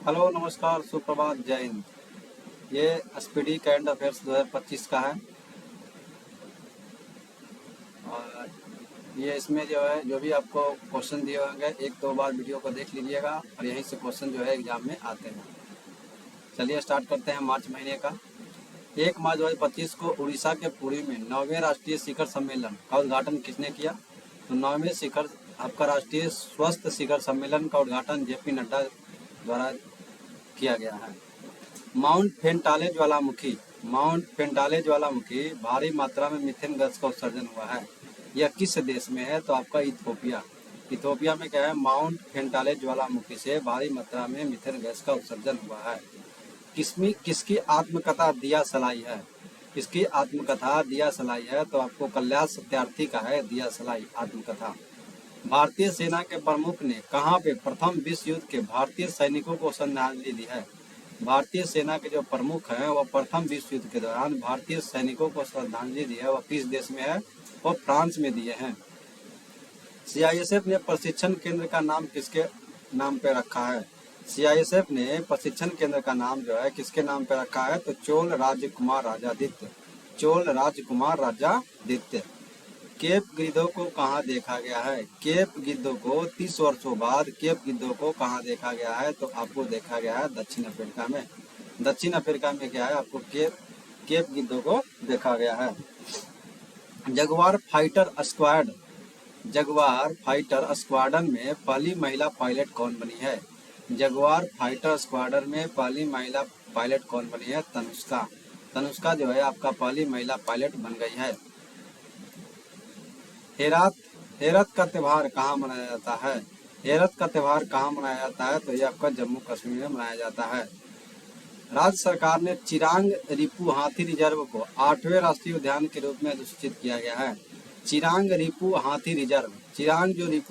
Hello, नमस्कार, सुप्रभात, जय हिंद। ये स्पीडी करंट अफेयर्स 2025 का है। और ये इसमें जो है जो भी आपको क्वेश्चन दिए होंगे एक दो बार वीडियो को देख लीजिएगा और यहीं से क्वेश्चन जो है एग्जाम में आते हैं। चलिए स्टार्ट करते हैं मार्च महीने का। 1 मार्च 2025 को उड़ीसा के पुरी में 9वें राष्ट्रीय शिखर सम्मेलन का उद्घाटन किसने किया? तो 9वें शिखर आपका राष्ट्रीय स्वस्थ शिखर सम्मेलन का उद्घाटन जेपी नड्डा द्वारा किया गया है। माउंट फेंटाले ज्वालामुखी भारी मात्रा में मीथेन गैस का उत्सर्जन हुआ है। यह किस देश में है? तो आपका इथोपिया। इथोपिया में क्या है? माउंट फेंटाले ज्वालामुखी से भारी मात्रा में मीथेन गैस का उत्सर्जन हुआ है। किसकी आत्मकथा दिया सलाई है? किसकी आत्मकथा दिया सलाई है? तो आपको कल्याण सत्यार्थी का है दिया सलाई आत्मकथा। भारतीय सेना के प्रमुख ने कहाँ पे प्रथम विश्व युद्ध के भारतीय सैनिकों को श्रद्धांजलि दी है? भारतीय सेना के जो प्रमुख हैं वह प्रथम विश्व युद्ध के दौरान भारतीय सैनिकों को श्रद्धांजलि दी है। वह किस देश में है? वह फ्रांस में दिए हैं। सीआईएसएफ ने प्रशिक्षण केंद्र का नाम किसके नाम पे रखा है? सीआईएसएफ ने प्रशिक्षण केंद्र का नाम जो है किसके नाम पे रखा है? तो चोल राजकुमार राजादित्य। केप गिद्धों को कहाँ देखा गया है? केप गिद्धों को 30 वर्षों बाद केप गिद्धों को कहाँ देखा गया है? तो आपको देखा गया है दक्षिण अफ्रीका में। दक्षिण अफ्रीका में क्या है? आपको केप गिद्धों को देखा गया है। जगुआर फाइटर स्क्वाड्रन में पहली महिला पायलट कौन बनी है? जगुआर फाइटर स्क्वाड्रन में पहली महिला पायलट कौन बनी है? तनुष्का जो है आपका पहली महिला पायलट बन गई है। हेरत का त्यौहार कहाँ मनाया जाता है? हेरत का त्यौहार कहाँ मनाया जाता है? तो ये आपका जम्मू कश्मीर में मनाया जाता है। राज्य सरकार ने चिरांग रिपू हाथी रिजर्व को 8वें राष्ट्रीय उद्यान के रूप में अधिसूचित किया गया है। चिरांग रिपू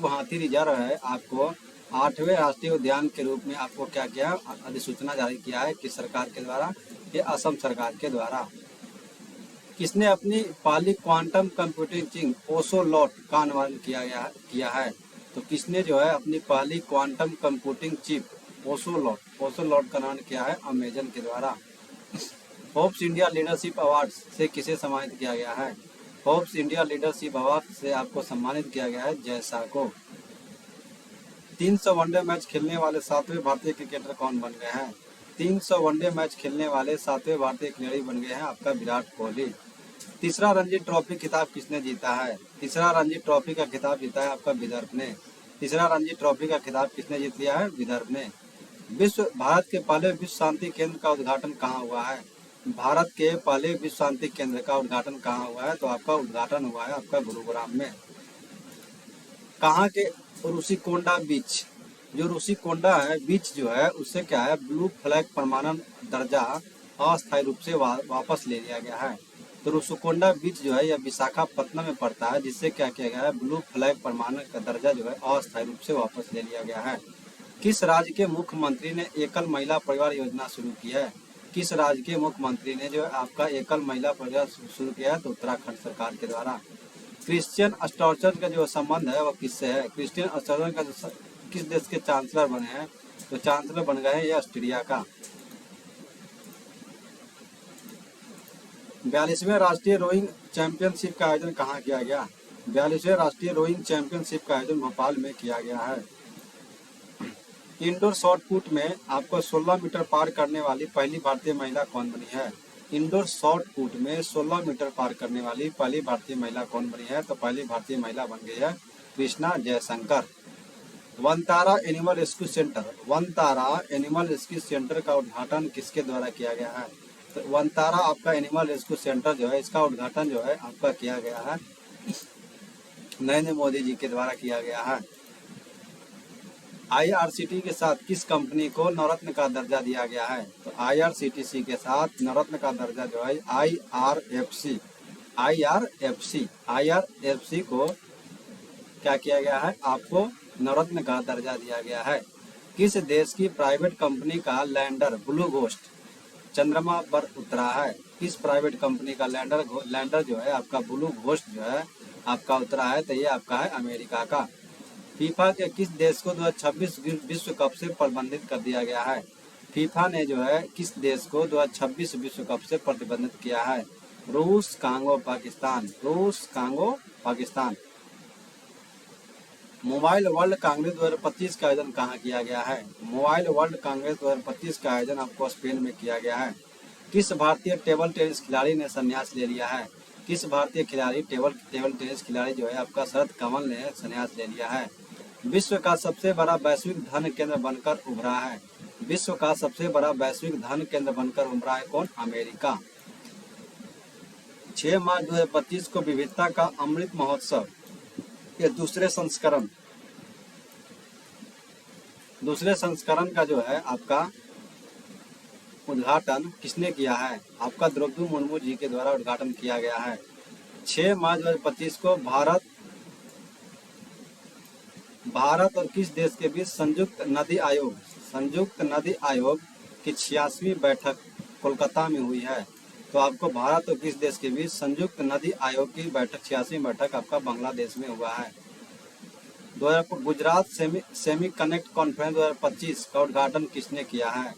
हाथी रिजर्व है आपको 8वें राष्ट्रीय उद्यान के रूप में आपको क्या किया? अधिसूचना जारी किया है किस सरकार के द्वारा? ये असम सरकार के द्वारा। किसने अपनी पहली क्वांटम कंप्यूटिंग चिप ओसोलॉट का अनावरण किया है? तो किसने जो है अपनी पहली क्वांटम कंप्यूटिंग चिप ओसोलॉट का अनावरण किया है? अमेजन के द्वारा। फोर्ब्स इंडिया लीडरशिप अवार्ड से किसे सम्मानित किया गया है? फोर्ब्स इंडिया लीडरशिप अवार्ड से आपको सम्मानित किया गया है जयसा को। 300 वनडे मैच खेलने वाले 7वें भारतीय क्रिकेटर कौन बन गए हैं? 300 वनडे मैच खेलने वाले 7वें भारतीय खिलाड़ी बन गए हैं आपका विराट कोहली। तीसरा रणजी ट्रॉफी खिताब किसने जीता है? तीसरा रणजी ट्रॉफी का खिताब जीता है आपका विदर्भ ने। तीसरा रणजी ट्रॉफी का खिताब किसने जीत लिया है? विदर्भ ने। भारत के पहले विश्व शांति केंद्र का उद्घाटन कहाँ हुआ है? भारत के पहले विश्व शांति केंद्र का उद्घाटन कहाँ हुआ है? तो आपका उद्घाटन हुआ है आपका गुरुग्राम में। कहाँ के ऋषिकोंडा बीच, जो ऋषिकोंडा है बीच जो है उससे क्या है? ब्लू फ्लैग प्रमाणन दर्जा अस्थायी रूप से वापस ले लिया गया है। तो ऋषिकोंडा बीच जो है यह विशाखापत्तनम में पड़ता है, जिससे क्या किया गया है? ब्लू फ्लैग प्रमाणन का दर्जा जो है अस्थायी रूप से वापस ले लिया गया है। किस राज्य के मुख्यमंत्री ने एकल महिला परिवार योजना शुरू की है? किस राज्य के मुख्यमंत्री ने जो है आपका एकल महिला परिवार शुरू किया है? तो उत्तराखंड सरकार के द्वारा। क्रिश्चियन स्टोर्चर का जो संबंध है वह किससे है? क्रिश्चियन स्टोर्चर का जो किस देश के चांसलर बने हैं? तो चांसलर बन गए हैं ये ऑस्ट्रेलिया का। 42वें राष्ट्रीय रोइंग चैंपियनशिप का आयोजन कहाँ किया गया? 42वें राष्ट्रीय रोइंग चैंपियनशिप का आयोजन भोपाल में किया गया है। इंडोर शॉट पुट में आपको 16 मीटर पार करने वाली पहली भारतीय महिला कौन बनी है? इंडोर शॉट पुट में 16 मीटर पार करने वाली पहली भारतीय महिला कौन बनी है? तो पहली भारतीय महिला बन गई है Krishna Jaishankar. Vantara animal rescue centre का उद्घाटन किसके द्वारा किया गया है? तो वनतारा आपका एनिमल रेस्क्यू सेंटर जो है इसका उद्घाटन जो है आपका किया गया है नरेंद्र मोदी जी के द्वारा किया गया है। आईआरसीटी के साथ किस कंपनी को नवरत्न का दर्जा दिया गया है? तो आईआरसीटीसी के साथ नवरत्न का दर्जा जो है आईआरएफसी को क्या किया गया है? आपको नवरत्न का दर्जा दिया गया है। किस देश की प्राइवेट कंपनी का लैंडर ब्लू घोस्ट चंद्रमा पर उतरा है? किस प्राइवेट कंपनी का लैंडर जो है आपका ब्लू घोस्ट जो है आपका उतरा है? तो ये आपका है अमेरिका का। फीफा के किस देश को 2026 विश्व कप से प्रबंधित कर दिया गया है? फीफा ने जो है किस देश को 2026 विश्व कप से प्रतिबंधित किया है? रूस, कांगो, पाकिस्तान। रूस, Congo, Pakistan. Mobile world Congress 2025 का आयोजन कहाँ किया गया है? मोबाइल वर्ल्ड कांग्रेस 2025 का आयोजन आपको स्पेन में किया गया है। किस भारतीय टेबल टेनिस खिलाड़ी ने संन्यास ले लिया है? किस भारतीय खिलाड़ी टेबल टेनिस खिलाड़ी जो है आपका शरद कमल ने संन्यास ले लिया है? विश्व का सबसे बड़ा वैश्विक धन केंद्र बनकर उभरा है। विश्व का सबसे बड़ा वैश्विक धन केंद्र बनकर उभरा है कौन? अमेरिका। 6 मार्च 2025 को विविधता का अमृत महोत्सव के दूसरे संस्करण का जो है आपका उद्घाटन किसने किया है? आपका द्रौपदी मुर्मू जी के द्वारा उद्घाटन किया गया है। 6 मार्च 2025 को भारत और किस देश के बीच संयुक्त नदी आयोग की 86वीं बैठक कोलकाता में हुई है? तो आपको भारत और किस देश के बीच संयुक्त नदी आयोग की बैठक 86वीं बैठक आपका बांग्लादेश में हुआ है। गुजरात सेमी कनेक्ट कॉन्फ्रेंस 2025 का उद्घाटन किसने किया है?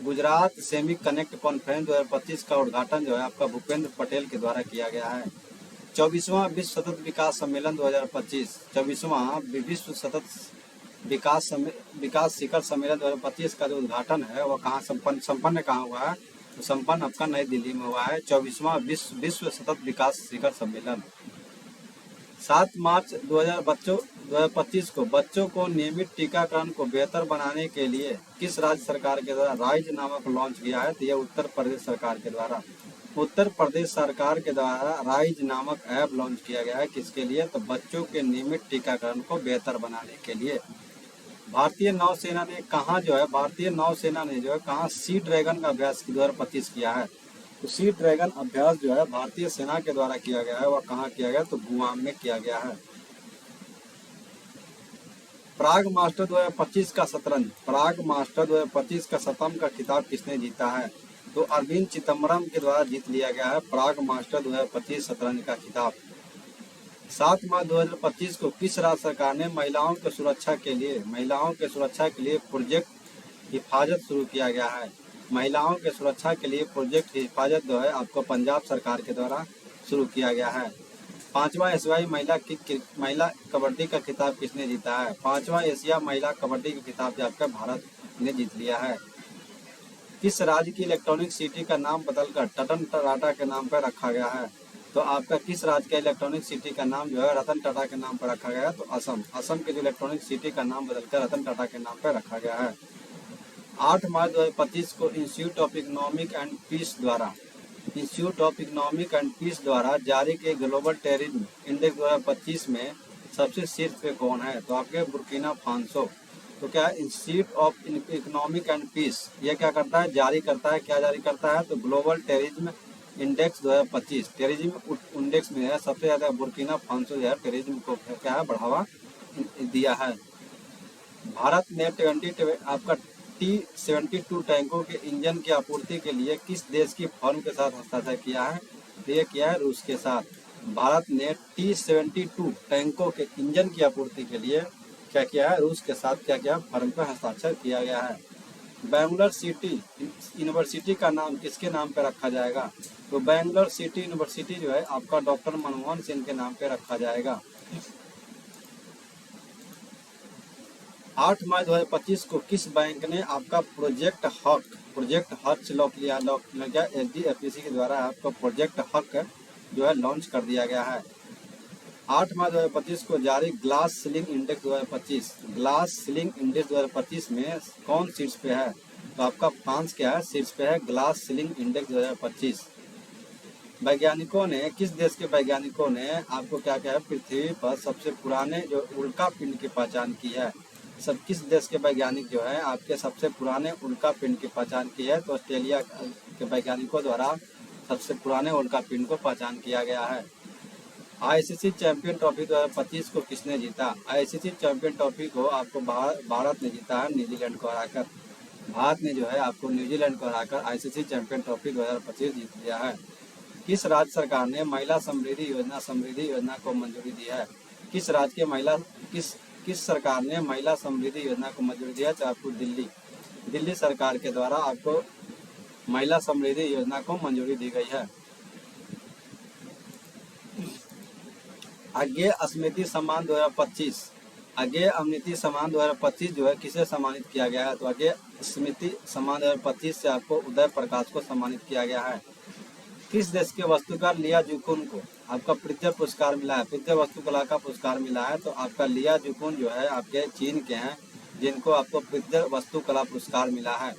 गुजरात सेमी कनेक्ट कॉन्फ्रेंस 2025 का उद्घाटन जो है आपका भूपेंद्र पटेल के द्वारा किया गया है। 24वां विश्व सतत विकास सम्मेलन 2025, 24वां विश्व सतत विकास शिखर सम्मेलन 2025 का जो उद्घाटन है वह कहाँ संपन्न कहाँ हुआ है? तो संपन्न आपका नई दिल्ली में हुआ है। 24वां विश्व सतत विकास शिखर सम्मेलन। 7 मार्च 2025 को बच्चों को नियमित टीकाकरण को बेहतर बनाने के लिए किस राज्य सरकार के द्वारा राइज नामक लॉन्च किया है? तो यह उत्तर प्रदेश सरकार के द्वारा राइज नामक ऐप लॉन्च किया गया है। किसके लिए? तो बच्चों के नियमित टीकाकरण को बेहतर बनाने के लिए। भारतीय नौसेना ने कहाँ सी ड्रैगन का अभ्यास 2025 किया है? तो सी ड्रैगन अभ्यास जो है भारतीय सेना के द्वारा किया गया है। वह कहाँ किया गया? तो गुआम में किया गया है। प्राग मास्टर 2025 का शतरंज का खिताब किसने जीता है? तो अरविंद चिदम्बरम के द्वारा जीत लिया गया है प्राग मास्टर 2025 शतरंज का खिताब। 7 मार्च 2025 को किस राज्य सरकार ने महिलाओं की सुरक्षा के लिए प्रोजेक्ट हिफाजत शुरू किया गया है? महिलाओं के सुरक्षा के लिए प्रोजेक्ट हिफाजत जो है आपको पंजाब सरकार के द्वारा शुरू किया गया है। 5वां एशियाई महिला कबड्डी का खिताब किसने जीता है? 5वां एशिया महिला कबड्डी का खिताब जो आपका भारत ने जीत लिया है। किस राज्य की इलेक्ट्रॉनिक सिटी का नाम बदलकर रतन टाटा के नाम पर रखा गया है? तो आपका किस राज्य का इलेक्ट्रॉनिक सिटी का नाम जो है रतन टाटा के नाम पर रखा गया है? तो असम के जो इलेक्ट्रॉनिक सिटी का नाम बदलकर रतन टाटा के नाम पर रखा गया है। 8 मार्च 2025 को institute of economic and peace द्वारा जारी के ग्लोबल टेररिज्म इंडेक्स 2025 में सबसे शीर्ष पे कौन है? तो आपके बुर्किना फासो। तो क्या institute of economic and peace यह क्या करता है? जारी करता है तो global terrorism index 2025 terrorism index में है सबसे ज्यादा बुर्किना फासो जो है टेररिज्म को क्या है बढ़ावा दिया है। भारत ने आपका T-72 टैंकों के इंजन की आपूर्ति के लिए किस देश की फर्म के साथ हस्ताक्षर किया है? तो ये किया है रूस के साथ। भारत ने T-72 टैंकों के इंजन की आपूर्ति के लिए क्या किया है? रूस के साथ क्या किया? फर्म पर हस्ताक्षर किया गया है। बैंगलोर सिटी यूनिवर्सिटी का नाम किसके नाम पर रखा जाएगा? तो बैंगलोर सिटी यूनिवर्सिटी जो है आपका डॉक्टर मनमोहन सिंह के नाम पे रखा जाएगा। 8 मार्च 2025 को किस बैंक ने आपका प्रोजेक्ट हक HDFC के द्वारा आपका प्रोजेक्ट हक जो है लॉन्च कर दिया गया है। 8 मार्च 2025 को जारी ग्लास सीलिंग इंडेक्स 2025 में कौन शीर्ष पे है? तो आपका फ्रांस क्या है? शीर्ष पे है ग्लास सीलिंग इंडेक्स 2025। किस देश के वैज्ञानिकों ने आपको क्या है पृथ्वी पर सबसे पुराने जो उल्का पिंड की पहचान की है? किस देश के वैज्ञानिक जो है आपके सबसे पुराने उल्का पिंड की पहचान की है? तो ऑस्ट्रेलिया के वैज्ञानिकों द्वारा सबसे पुराने उल्का पिंड को पहचान किया गया है। ICC चैंपियन ट्रॉफी 2025 को किसने जीता? ICC चैंपियन ट्रॉफी को आपको भारत ने जीता है न्यूजीलैंड को हराकर। भारत ने जो है आपको न्यूजीलैंड को हराकर ICC चैंपियन ट्रॉफी 2025 जीत लिया है। किस राज्य सरकार ने महिला समृद्धि योजना को मंजूरी दी है? किस सरकार ने महिला समृद्धि योजना को मंजूरी दिया? तो आपको दिल्ली दिल्ली सरकार के द्वारा आपको महिला समृद्धि योजना को मंजूरी दी गई है। अज्ञेय स्मृति सम्मान 2025, अज्ञेय स्मृति सम्मान 2025 जो है किसे सम्मानित किया गया है? तो अज्ञेय स्मृति सम्मान 2025 से आपको उदय प्रकाश को सम्मानित किया गया है। किस देश के वस्तुकार लिया जुकुन को आपका प्रित्य पुरस्कार मिला है? प्रित्य वास्तुकला का पुरस्कार मिला है। तो आपका लिया जुकुन जो है आपके चीन के हैं, जिनको आपको प्रित्य वास्तुकला पुरस्कार मिला है।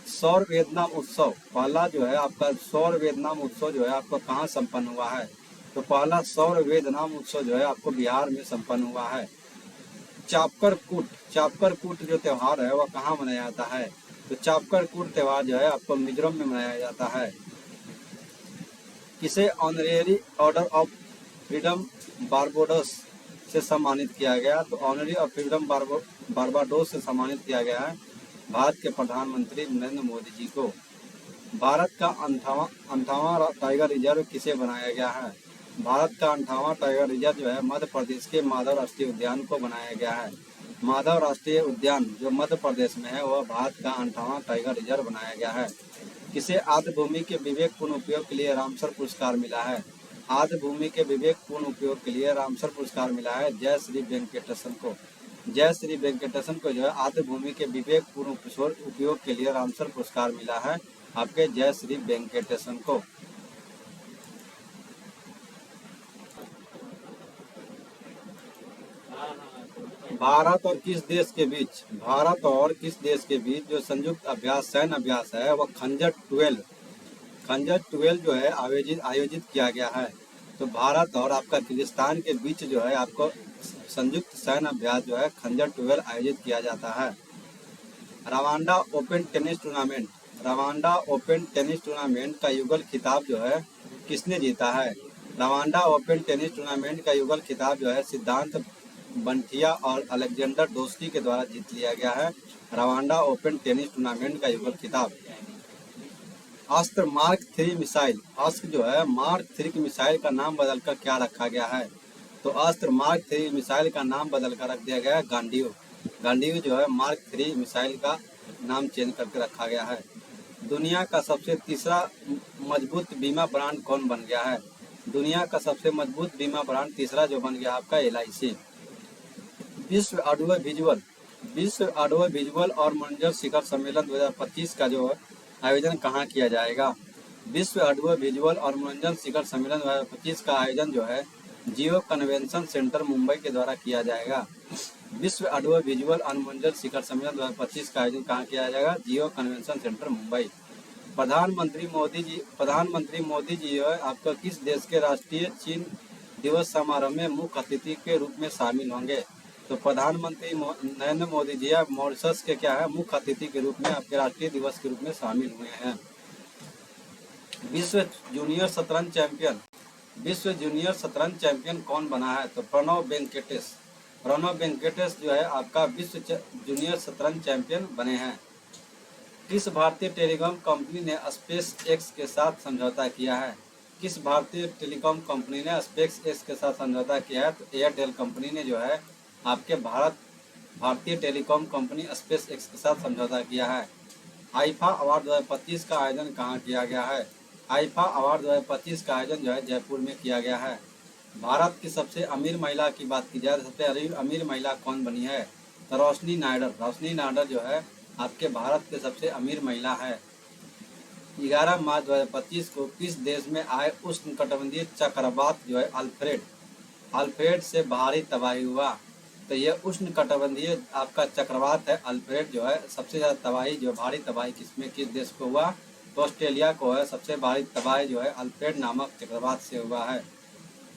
सौर वियतनाम उत्सव, पहला जो है आपका सौर वियतनाम उत्सव जो है आपको कहाँ संपन्न हुआ है? तो पहला सौर वियतनाम उत्सव जो है आपको बिहार में संपन्न हुआ है। चापकर कूट जो त्योहार है वह कहाँ मनाया जाता है? तो चापकर कूट त्योहार जो है आपको मिजोरम में मनाया जाता है। किसे honorary order of freedom Barbados से सम्मानित किया गया? तो ऑनरेरी ऑफ फ्रीडम बारबाडोस से सम्मानित किया गया है भारत के प्रधानमंत्री नरेंद्र मोदी जी को। भारत का 58वां टाइगर रिजर्व किसे बनाया गया है? भारत का 58वां टाइगर रिजर्व जो है मध्य प्रदेश के माधव राष्ट्रीय उद्यान को बनाया गया है। माधव राष्ट्रीय उद्यान जो मध्य प्रदेश में है वह भारत का 58वां टाइगर रिजर्व बनाया गया है। किसे आद्य भूमि के विवेकपूर्ण उपयोग के लिए रामसर पुरस्कार मिला है? आद्य भूमि के विवेकपूर्ण उपयोग के लिए रामसर पुरस्कार मिला है जय श्री वेंकटेशन को। जय श्री वेंकटेशन को जो है आद्य भूमि के विवेकपूर्ण उपयोग के लिए रामसर पुरस्कार मिला है आपके जय श्री वेंकटेशन को। भारत और किस देश के बीच जो संयुक्त अभ्यास सैन्य अभ्यास है वह खंजर 12 जो है आयोजित किया गया है। तो भारत और आपका किर्गिस्तान के बीच जो है आपको संयुक्त सैन्य अभ्यास जो है खंजर 12 आयोजित किया जाता है। रवांडा ओपन टेनिस टूर्नामेंट का युगल खिताब जो है किसने जीता है? रवांडा ओपन टेनिस टूर्नामेंट का युगल खिताब जो है सिद्धांत बंटिया और अलेक्जेंडर डोस्की के द्वारा जीत लिया गया है। रवांडा ओपन टेनिस टूर्नामेंट का युगल खिताब। अस्त्र मार्क 3 मिसाइल, अस्त्र जो है मार्क 3 की मिसाइल का नाम बदलकर क्या रखा गया है? तो अस्त्र मार्क 3 मिसाइल का नाम बदलकर रख दिया गया है गांडीव जो है मार्क 3 मिसाइल का नाम चेंज करके रखा गया है। दुनिया का सबसे तीसरा मजबूत बीमा ब्रांड कौन बन गया है? दुनिया का सबसे मजबूत बीमा ब्रांड तीसरा जो बन गया आपका LIC। विश्व ऑडियो विजुअल और मनोरंजन शिखर सम्मेलन 2025 का जो आयोजन कहाँ किया जाएगा? विश्व ऑडियो विजुअल और मनोरंजन शिखर सम्मेलन 2025 का आयोजन जो है जियो कन्वेंशन सेंटर मुंबई के द्वारा किया जाएगा। विश्व ऑडियो विजुअल और मनोरंजन शिखर सम्मेलन 2025 का आयोजन कहाँ किया जाएगा? जियो कन्वेंशन सेंटर मुंबई। प्रधानमंत्री मोदी जी आपका किस देश के राष्ट्रीय चीन दिवस समारोह में मुख्य अतिथि के रूप में शामिल होंगे? तो प्रधानमंत्री नरेंद्र मोदी जी मॉरिशस के क्या है मुख्य अतिथि के रूप में आपके राष्ट्रीय दिवस के रूप में शामिल हुए हैं। विश्व जूनियर शतरंज चैंपियन कौन बना है? तो प्रणव वेंकटेश जो है आपका विश्व जूनियर शतरंज चैंपियन बने हैं। किस भारतीय टेलीकॉम कंपनी ने स्पेस एक्स के साथ समझौता किया है? किस भारतीय टेलीकॉम कंपनी ने स्पेस एक्स के साथ समझौता किया है? तो एयरटेल कंपनी ने जो है आपके भारतीय टेलीकॉम कंपनी स्पेस एक्स के साथ समझौता किया है। आईफा अवार्ड 2025 का आयोजन कहाँ किया गया है? आईफा अवार्ड 2025 का आयोजन जो है जयपुर में किया गया है। भारत की सबसे अमीर महिला की बात की जाए तो सबसे अमीर महिला कौन बनी है? तो रोशनी नायडर जो है आपके भारत के सबसे अमीर महिला है। 11 मार्च 2025 को किस देश में आए उष्णकटिबंधीय चक्रवात जो है अल्फ्रेड से भारी तबाही हुआ? तो ये उष्णकटिबंधीय आपका चक्रवात है अल्फ्रेड जो है सबसे ज़्यादा तबाही जो भारी तबाही किस देश को हुआ? तो ऑस्ट्रेलिया को है सबसे भारी तबाही जो है अल्फ्रेड नामक चक्रवात से हुआ है।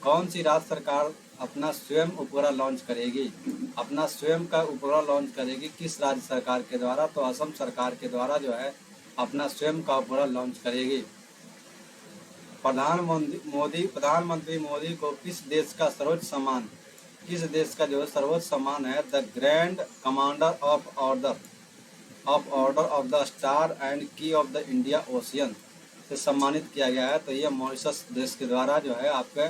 कौन सी राज्य सरकार अपना स्वयं उपग्रह लॉन्च करेगी? अपना स्वयं का उपग्रह लॉन्च करेगी किस राज्य सरकार के द्वारा? तो असम सरकार के द्वारा जो है अपना स्वयं का उपग्रह लॉन्च करेगी। प्रधानमंत्री मोदी को किस देश का सर्वोच्च सम्मान है the grand commander of order of the star and की ऑफ द इंडिया ओशियन से सम्मानित किया गया है? तो ये मॉरिशस देश के द्वारा जो है आपके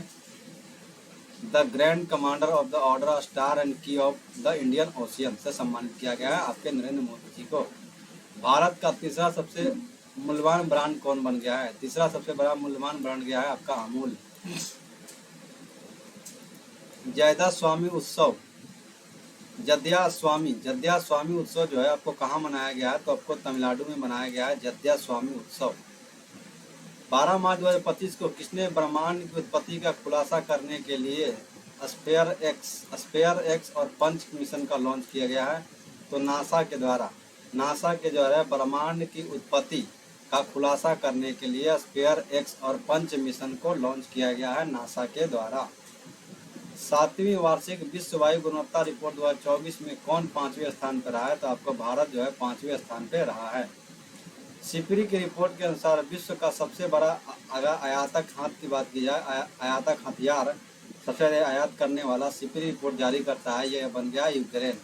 the grand commander of the order of star and की ऑफ द इंडियन ओशियन से सम्मानित किया गया है आपके नरेंद्र मोदी जी को। भारत का तीसरा सबसे मूल्यवान ब्रांड कौन बन गया है? तीसरा सबसे बड़ा मूल्यवान ब्रांड गया है आपका अमूल। जयदा स्वामी उत्सव, जद्या स्वामी उत्सव जो है आपको कहाँ मनाया गया है? तो आपको तमिलनाडु में मनाया गया है जद्या स्वामी उत्सव। 12 मार्च 2025 को किसने ब्रह्मांड की उत्पत्ति का खुलासा करने के लिए स्पेयर एक्स और पंच मिशन का लॉन्च किया गया है? तो नासा के द्वारा, नासा के जो है ब्रह्मांड की उत्पत्ति का खुलासा करने के लिए स्पेयर एक्स और पंच मिशन को लॉन्च किया गया है नासा के द्वारा। 7वीं वार्षिक विश्व वायु गुणवत्ता रिपोर्ट 2024 में कौन 5वें स्थान पर रहा है? तो आपको भारत जो है 5वें स्थान पर रहा है। सिपरी की रिपोर्ट के अनुसार विश्व का सबसे बड़ा अगर आयातक हाथ की बात की जाए, आयातक हथियार सबसे ज़्यादा आयात करने वाला सिपरी रिपोर्ट जारी करता है, यह बन गया यूक्रेन।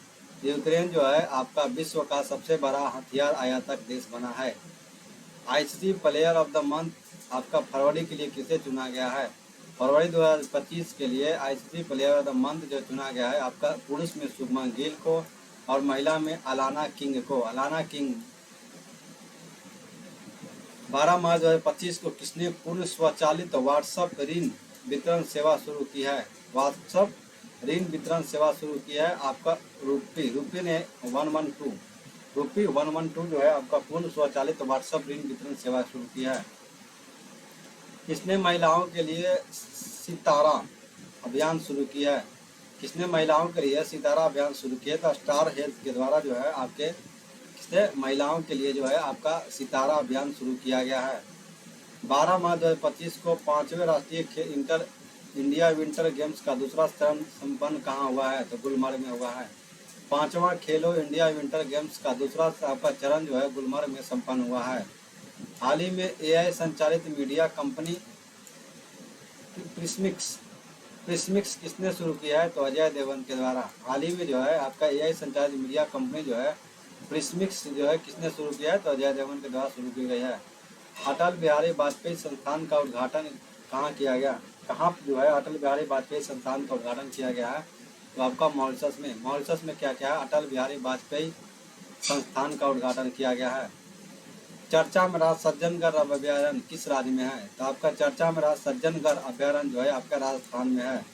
यूक्रेन जो है आपका विश्व का सबसे बड़ा हथियार आयातक देश बना है। ICC player of the month आपका फरवरी के लिए किसे चुना गया है? फरवरी 2025 के लिए ICC player of the month जो चुना गया है आपका पुरुष में शुभमन गिल को और महिला में अलाना किंग को। अलाना किंग 12 मार्च 2025 को किसने पूर्ण स्वचालित व्हाट्सएप ऋण वितरण सेवा शुरू की है? व्हाट्सएप ऋण वितरण सेवा शुरू की है आपका रूपी ने 112 जो है आपका पूर्ण स्वचालित व्हाट्सएप ऋण वितरण सेवा शुरू की है। किसने महिलाओं के लिए सितारा अभियान शुरू किया है? किसने महिलाओं के लिए सितारा अभियान शुरू किया? तो स्टार हेल्थ के द्वारा जो है आपके किसने महिलाओं के लिए जो है आपका सितारा अभियान शुरू किया गया है। 12 मार्च 2025 को 5वें राष्ट्रीय इंडिया विंटर गेम्स का दूसरा चरण संपन्न कहाँ हुआ है? तो गुलमर्ग में हुआ है। 5वां खेलो इंडिया विंटर गेम्स का दूसरा आपका चरण जो है गुलमर्ग में संपन्न हुआ है। हाल ही में एआई संचालित मीडिया कंपनी प्रिस्मिक्स किसने शुरू किया है? तो अजय देवगन के द्वारा। हाल ही में जो है आपका एआई संचालित मीडिया कंपनी जो है प्रिस्मिक्स जो है किसने शुरू किया है? तो अजय देवगन के द्वारा शुरू की गई है। अटल बिहारी वाजपेयी संस्थान का उद्घाटन कहाँ किया गया? कहाँ जो है अटल बिहारी वाजपेयी संस्थान का उद्घाटन किया गया है? तो आपका मॉरिशस में। मॉरिशस में क्या क्या है? अटल बिहारी वाजपेयी संस्थान का उद्घाटन किया गया है। चर्चा में रहा सज्जनगढ़ अभ्यारण्य किस राज्य में है? तो आपका चर्चा में रहा सज्जनगढ़ अभ्यारण्य जो है आपका राजस्थान में है।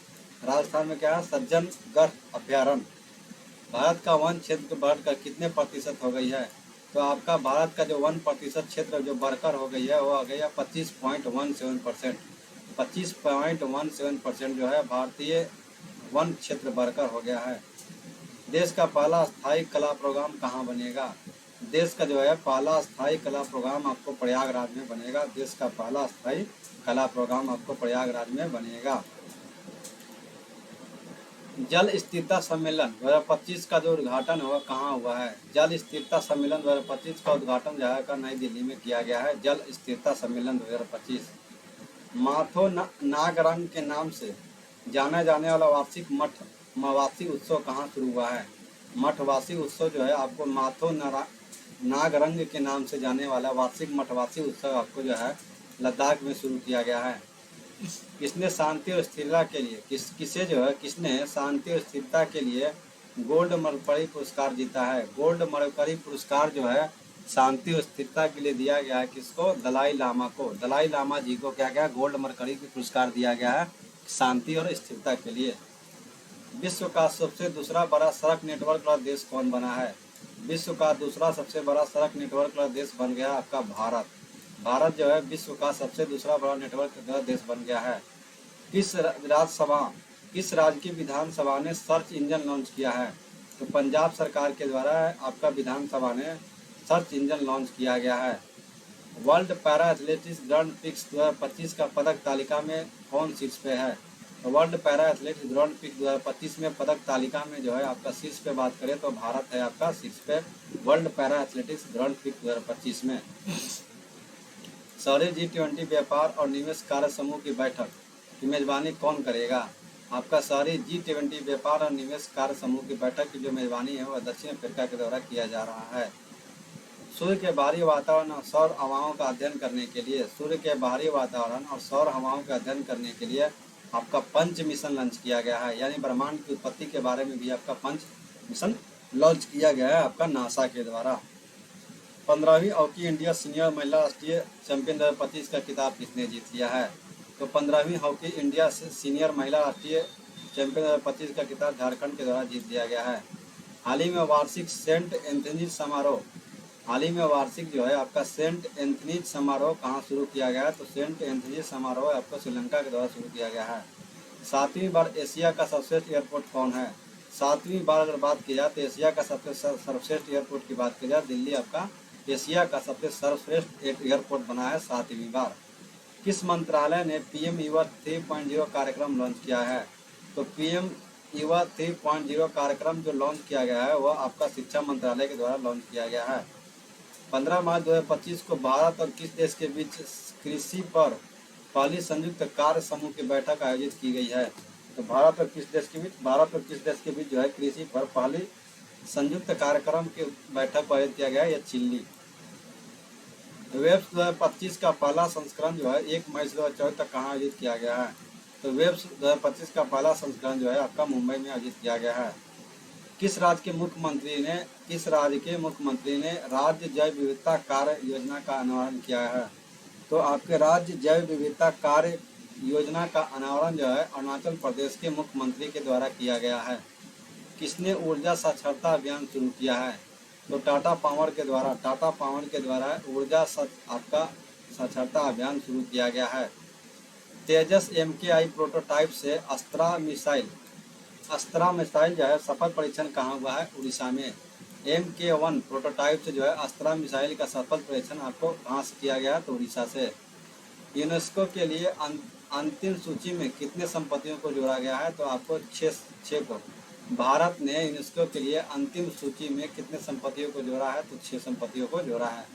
राजस्थान में क्या है? सज्जनगढ़ अभ्यारण्य। भारत का वन क्षेत्र बढ़कर कितने प्रतिशत हो गई है? तो आपका भारत का जो 1% क्षेत्र जो बढ़कर हो गई है वो आ गई है 25.17%। 25.17% जो है भारतीय वन क्षेत्र बढ़कर हो गया है। देश का पहला स्थायी कला प्रोग्राम कहाँ बनेगा? देश का जो है पहला स्थायी कला प्रोग्राम आपको प्रयागराज में बनेगा। देश का पहला स्थायी कला प्रोग्राम आपको प्रयागराज में बनेगा। जल स्थिरता सम्मेलन 2025 का जो उद्घाटन हुआ कहाँ हुआ है? जल स्थिरता सम्मेलन 2025 का उद्घाटन जो है नई दिल्ली में किया गया है। जल स्थिरता सम्मेलन 2025। माथो नागरंग के नाम से जाना जाने वाला वार्षिक मठवासी उत्सव कहाँ शुरू हुआ है? मठवासी उत्सव जो है आपको माथो नागरंग के नाम से जाने वाला वार्षिक मठवासी उत्सव आपको जो है लद्दाख में शुरू किया गया है। किसने शांति और स्थिरता के लिए किसने शांति और स्थिरता के लिए गोल्ड मरकरी पुरस्कार जीता है? गोल्ड मरकरी पुरस्कार जो है शांति और स्थिरता के लिए दिया गया है किसको? दलाई लामा को। दलाई लामा जी को क्या गया? गोल्ड मरकरी पुरस्कार दिया गया है शांति और स्थिरता के लिए। विश्व का सबसे दूसरा बड़ा सड़क नेटवर्क वाला देश कौन बना है? विश्व का दूसरा सबसे बड़ा सड़क नेटवर्क वाला देश बन गया आपका भारत। भारत जो है विश्व का सबसे दूसरा बड़ा नेटवर्क देश बन गया है। किस राज्य की विधानसभा ने सर्च इंजन लॉन्च किया है? तो पंजाब सरकार के द्वारा आपका विधानसभा ने सर्च इंजन लॉन्च किया गया है। World para athletics grand prix 2025 का पदक तालिका में कौन शीर्ष पे है? तो world para athletics grand prix 2025 में पदक तालिका में जो है आपका शीर्ष पे बात करें तो भारत है आपका शीर्ष पे world para athletics grand prix 2025 में। शहरी G20 व्यापार और निवेश कार्य समूह की बैठक की मेजबानी कौन करेगा? आपका शहरी G20 व्यापार और निवेश कार्य समूह की बैठक की जो मेजबानी है वह दक्षिण अफ्रीका के द्वारा किया जा रहा है। सूर्य के बाहरी वातावरण और सौर हवाओं का अध्ययन करने के लिए आपका पंच मिशन लॉन्च किया गया है। यानी ब्रह्मांड की उत्पत्ति के बारे में भी आपका पंच मिशन लॉन्च किया गया है आपका नासा के द्वारा। 15वीं हॉकी इंडिया सीनियर महिला राष्ट्रीय चैंपियन 2025 का खिताब किसने जीत लिया है? तो 15वीं हॉकी इंडिया सीनियर महिला राष्ट्रीय चैंपियन 2025 का खिताब झारखंड के द्वारा जीत लिया गया है। हाल ही में वार्षिक सेंट एंथनी समारोह, हाल ही में वार्षिक जो है आपका सेंट एंथनी समारोह कहाँ शुरू किया गया है? तो सेंट एंथनी समारोह आपको श्रीलंका के द्वारा शुरू किया गया है। 7वीं बार एशिया का सर्वश्रेष्ठ एयरपोर्ट कौन है? 7वीं बार अगर बात की जाए तो एशिया का सबसे सर्वश्रेष्ठ एयरपोर्ट की बात की जाए, दिल्ली आपका एशिया का सबसे सर्वश्रेष्ठ एयरपोर्ट बना है 7वीं बार। किस मंत्रालय ने पीएम युवा 3.0 कार्यक्रम लॉन्च किया है? तो पीएम युवा 3.0 कार्यक्रम जो लॉन्च किया गया है वह आपका शिक्षा मंत्रालय के द्वारा लॉन्च किया गया है। 15 मार्च 2025 को भारत और किस देश के बीच कृषि पर पहली संयुक्त कार्य समूह की बैठक आयोजित की गई है? तो भारत और किस देश के बीच जो है कृषि पर पहली संयुक्त कार्यक्रम की बैठक को आयोजित किया गया है, यह चिल्ली। वेब्स 2025 का पहला संस्करण जो है 1 मई 2024 तक कहाँ आयोजित किया गया है? तो वेब्स 2025 का पहला संस्करण जो है आपका मुंबई में आयोजित किया गया है। किस राज्य के मुख्यमंत्री ने राज्य जैव विविधता कार्य योजना का अनावरण किया है? तो आपके राज्य जैव विविधता कार्य योजना का अनावरण जो है अरुणाचल प्रदेश के मुख्यमंत्री के द्वारा किया गया है। किसने ऊर्जा साक्षरता अभियान शुरू किया है? तो टाटा पावर के द्वारा ऊर्जा आपका साक्षरता अभियान शुरू किया गया है। तेजस MKI प्रोटोटाइप से अस्त्रा मिसाइल जो है सफल परीक्षण कहाँ हुआ है? उड़ीसा में। MK1 प्रोटोटाइप से जो है अस्त्रा मिसाइल का सफल परीक्षण आपको कहाँ से किया गया? तो उड़ीसा से। यूनेस्को के लिए अंतिम सूची में कितने संपत्तियों को जोड़ा गया है? तो आपको 6 को। भारत ने यूनेस्को के लिए अंतिम सूची में कितने संपत्तियों को जोड़ा है? तो 6 संपत्तियों को जोड़ा है।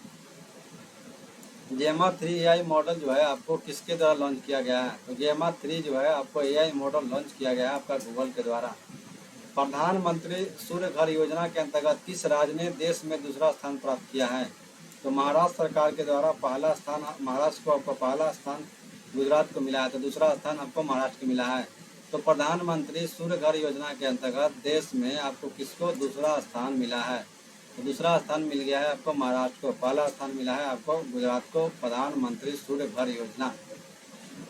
जेमा 3 AI मॉडल जो है आपको किसके द्वारा लॉन्च किया गया है? तो जेमा 3 जो है आपको AI मॉडल लॉन्च किया गया है आपका गूगल के द्वारा। प्रधानमंत्री सूर्य घर योजना के अंतर्गत किस राज्य ने देश में दूसरा स्थान प्राप्त किया है? तो महाराष्ट्र सरकार के द्वारा पहला स्थान, महाराष्ट्र को आपको पहला स्थान गुजरात को मिला है, तो दूसरा स्थान आपको महाराष्ट्र को मिला है। तो प्रधानमंत्री सूर्य घर योजना के अंतर्गत देश में आपको किसको दूसरा स्थान मिला है? तो दूसरा स्थान मिल गया है आपको महाराष्ट्र को, पहला स्थान मिला है आपको गुजरात को। प्रधानमंत्री सूर्य घर योजना।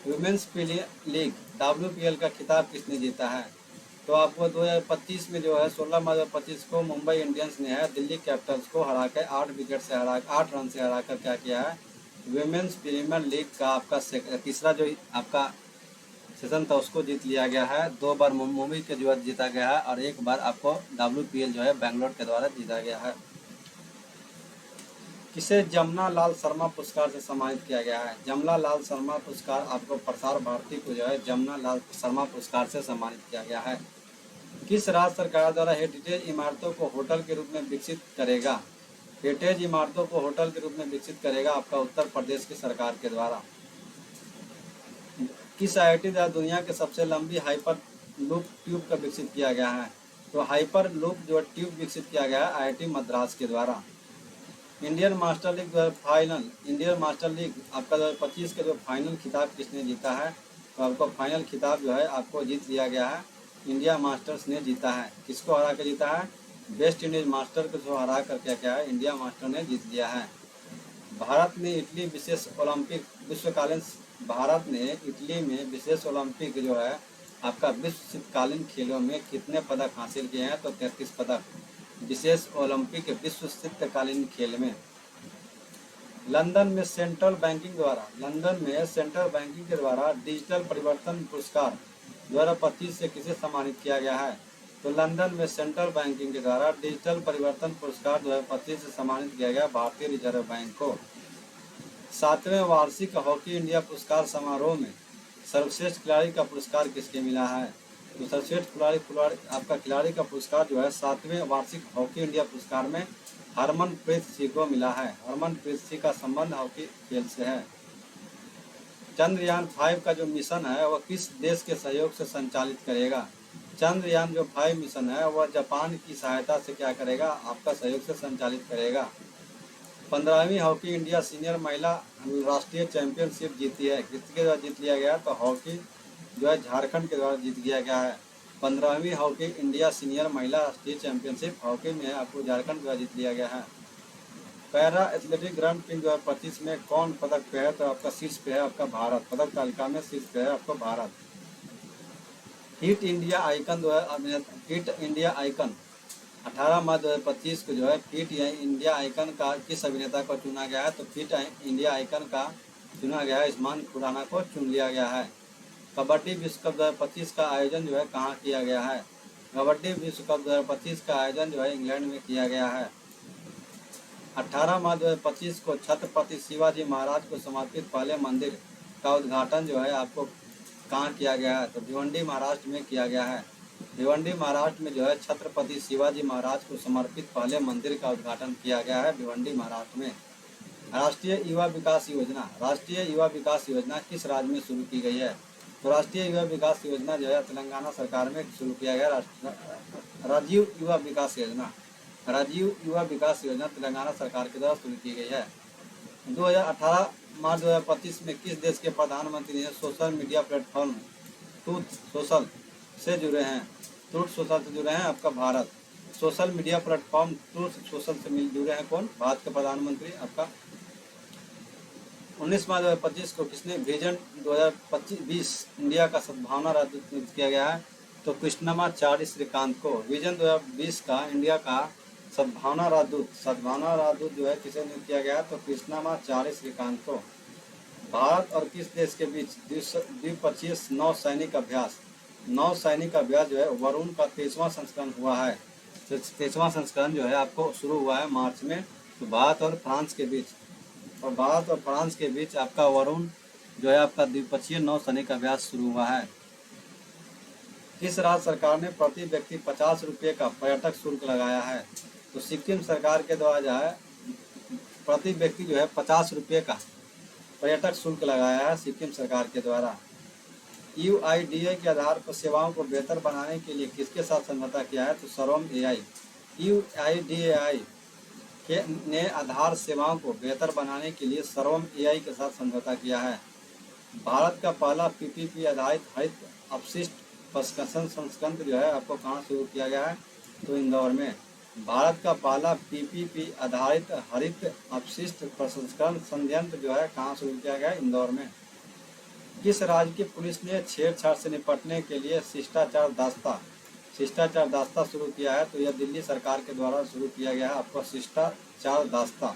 वुमेन्स लीग WPL का खिताब किसने जीता है? तो आपको 2025 में जो है 16 मार्च 2025 को मुंबई इंडियंस ने है दिल्ली कैपिटल्स को हराकर 8 रन से हराकर क्या किया है? वुमेन्स प्रीमियर लीग का आपका तीसरा जो आपका सेशन था उसको जीत लिया गया है। 2 बार मुंबई के जो जीता गया है और 1 बार आपको WPL जो है बेंगलोर के द्वारा जीता गया है। किसे जमुना लाल शर्मा पुरस्कार से सम्मानित किया गया है? जमुना लाल शर्मा पुरस्कार आपको प्रसार भारती को जो है जमुना लाल शर्मा पुरस्कार से सम्मानित किया गया है। किस राज्य सरकार द्वारा हेरिटेज इमारतों को होटल के रूप में विकसित करेगा? हेरिटेज इमारतों को होटल के रूप में विकसित करेगा आपका उत्तर प्रदेश की सरकार के द्वारा। किस IIT द्वारा दुनिया के सबसे लंबी हाइपर लूप ट्यूब का विकसित किया गया है? तो हाइपर लूप जो ट्यूब विकसित किया गया है IIT मद्रास के द्वारा। इंडियन मास्टर लीग आपका 2025 के जो फाइनल खिताब किसने जीता है? तो आपको फाइनल खिताब जो है आपको जीत लिया गया है, इंडिया मास्टर्स ने जीता है। किसको हरा कर जीता है? वेस्ट इंडीज मास्टर को जो हरा कर क्या है इंडिया मास्टर ने जीत लिया है। भारत ने इटली में विशेष ओलंपिक जो है आपका विश्व शीतकालीन खेलों में कितने पदक हासिल किए हैं? तो 33 पदक विशेष ओलंपिक विश्व शीतकालीन खेल में। लंदन में सेंट्रल बैंकिंग के द्वारा डिजिटल परिवर्तन पुरस्कार 2025 से किसे सम्मानित किया गया है? तो लंदन में सेंट्रल बैंकिंग के द्वारा डिजिटल परिवर्तन पुरस्कार 2025 से सम्मानित किया गया भारतीय रिजर्व बैंक को। 7वें वार्षिक हॉकी इंडिया पुरस्कार समारोह में सर्वश्रेष्ठ खिलाड़ी का पुरस्कार किसके मिला है? तो सर्वश्रेष्ठ खिलाड़ी का पुरस्कार जो है 7वें वार्षिक हॉकी इंडिया पुरस्कार में हरमनप्रीत सिंह को मिला है। हरमनप्रीत सिंह का संबंध हॉकी खेल से है। चंद्रयान 5 का जो मिशन है वह किस देश के सहयोग से संचालित करेगा? चंद्रयान जो 5 मिशन है वह जापान की सहायता से क्या करेगा? आपका सहयोग से संचालित करेगा। 15वीं हॉकी इंडिया सीनियर महिला राष्ट्रीय चैंपियनशिप जीती है, किसके द्वारा जीत लिया गया? तो हॉकी जो है झारखंड के द्वारा जीत लिया गया है। 15वीं हॉकी इंडिया सीनियर महिला राष्ट्रीय चैंपियनशिप हॉकी में आपको झारखंड द्वारा जीत लिया गया है। पैरा एथलेटिक ग्रांड प्रिक्स 2025 में कौन पदक पे है? तो आपका शीर्ष पे है आपका भारत, पदक तालिका में शीर्ष पे है आपका Bharat. Fit India icon fit India icon 18 मार्च 2025 को जो है फिट इंडिया आइकन का किस अभिनेता को चुना गया है? तो फिट इंडिया आइकन का चुना गया है इस्मान खुराना को चुन लिया गया है। कबड्डी विश्व कप 2025 का आयोजन जो है कहाँ किया गया है? कबड्डी विश्व कप 2025 का आयोजन जो है इंग्लैंड में किया गया है। 18 मार्च 2025 को छत्रपति शिवाजी महाराज को समर्पित पहले मंदिर का उद्घाटन जो है आपको कहाँ किया गया है? तो भिवंडी महाराष्ट्र में किया गया है। भिवंडी महाराष्ट्र में जो है छत्रपति शिवाजी महाराज को समर्पित पहले मंदिर का उद्घाटन किया गया है भिवंडी महाराष्ट्र में। राष्ट्रीय युवा विकास योजना किस राज्य में शुरू की गई है? तो राष्ट्रीय युवा विकास योजना जो है तेलंगाना सरकार में शुरू किया गया। राजीव युवा विकास योजना तेलंगाना सरकार के द्वारा शुरू की गई है। 2018 मार्च 2025 में किस देश के प्रधानमंत्री ने social media platform truth social से जुड़े हैं? आपका Bharat. Social media platform truth social से जुड़े हैं कौन? भारत के प्रधानमंत्री आपका। 19 मार्च 2025 को किसने विजन 2020 इंडिया का सद्भावना राजदूत नियुक्त किया गया है? तो कृष्णमाचार्य श्रीकांत को विजन 2020 का इंडिया का सद्भावना राजदूत जो है किसे नियुक्त किया गया? तो कृष्णमाचार्य श्रीकांत को। भारत और किस देश के बीच द्विपक्षीय नौ सैनिक अभ्यास जो है वरुण का 23वां संस्करण हुआ है। तो 23वां संस्करण जो है आपको शुरू हुआ है मार्च में। तो भारत और फ्रांस के बीच आपका वरुण जो है आपका द्विपक्षीय नौ सैनिक अभ्यास शुरू हुआ है। किस राज्य सरकार ने प्रति व्यक्ति 50 रुपये का पर्यटक शुल्क लगाया है? तो सिक्किम सरकार के द्वारा जो है प्रति व्यक्ति जो है 50 रुपये का पर्यटक शुल्क लगाया है सिक्किम सरकार के द्वारा। UIDAI के आधार पर सेवाओं को बेहतर बनाने के लिए किसके साथ समझौता किया है? तो सर्वम AI। UIDAI ने आधार सेवाओं को बेहतर बनाने के लिए सर्वम AI के साथ समझौता किया है। भारत का पहला PPP आधारित हरित अपशिष्ट प्रसंस्करण संयंत्र जो है आपको कहाँ शुरू किया गया है? तो इंदौर में। भारत का पहला PPP आधारित हरित अपशिष्ट प्रसंस्करण संयंत्र जो है कहाँ शुरू किया गया है? इंदौर में। किस राज्य की पुलिस ने छेड़छाड़ से निपटने के लिए शिष्टाचार दास्ता शुरू किया है? तो यह दिल्ली सरकार के द्वारा शुरू किया गया है आपका शिष्टाचार दास्ता।